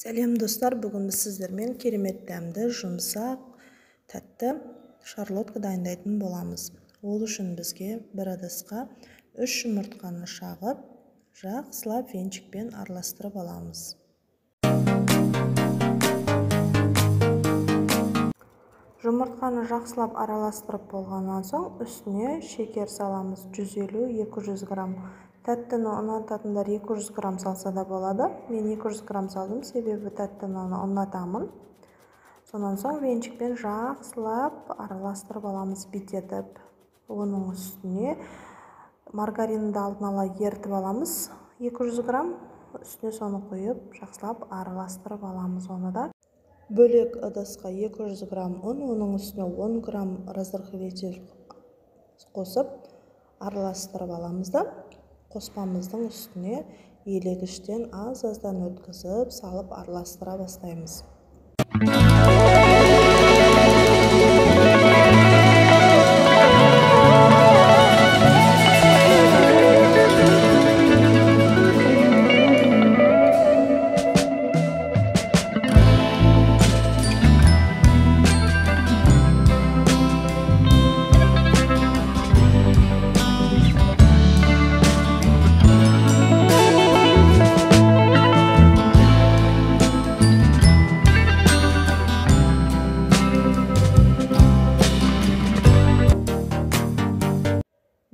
Сәлем достар, бүгін біз сіздермен керемет дәмді, жұмсақ, тәтті шарлотка дайындайтын боламыз. Ол үшін бізге бір ыдысқа 3 жұмыртқаны шағып, жақсылап венчикпен араластырып аламыз. Жұмыртқаны жақсылап араластырып болғаннан соң, үстіне шекер саламыз. 150-200 грамм. Тәттіні ұнататындар 200 грамм салса да болады. Мен 200 грамм салдым, себебі тәттіні ұнатамын. Сонан соң венчикпен жақсылап араластырып аламыз, битетіп. Оның үстіне маргаринді алдын ала ертіп аламыз. 200 грамм. Үстіне соны қойып, жақсылап араластырып аламыз оны да. Бөлек ыдысқа 200 грамм ұн, оның үстіне 10 грамм разрыхлитель қосып, араластырып аламыз да, қоспамыздың үстіне елегіштен аз-аздан өткізіп, салып араластыра бастаймыз.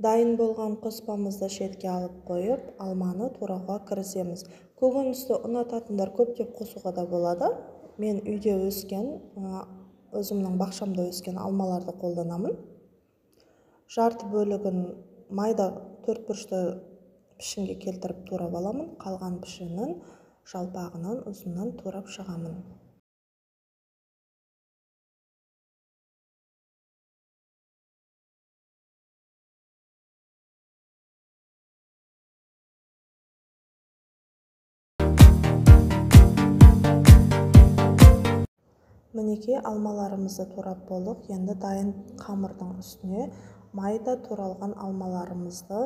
Дайын болған қоспамызды шетке алып қойып, алманы турауға кірісеміз. Көкөністі ұнататындар көптеп қосуға да болады. Мен үйде өскен, өзімнің бақшамда өскен алмаларды қолданамын. Жарты бөлігін майда 4 бұрышты пішінге келтіріп турап аламын. Қалған пішінін жалпағынан ұзыннан турап шығамын. Мінекей алмаларымызды турап болдық. Енді дайын қамырдың үстіне майда туралған алмаларымызды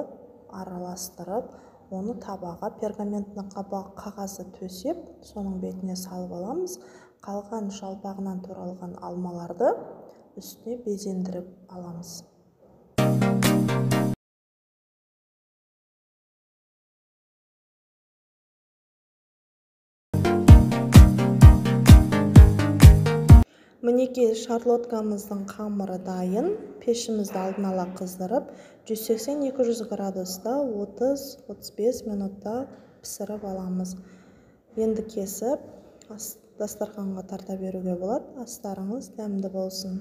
араластырып, оны табаға пергаментті қағазды төсеп, соның бетіне салып аламыз. Қалған жалпағынан туралған алмаларды үстіне безендіріп аламыз. Мінекей шарлоткамыздың қамыры дайын. Пешімізді алдын ала қыздырып, 180-200 градуста 30-35 минутта пісіріп аламыз. Енді кесіп, дастарханға тарта беруге болады. Астарыңыз дәмді болсын.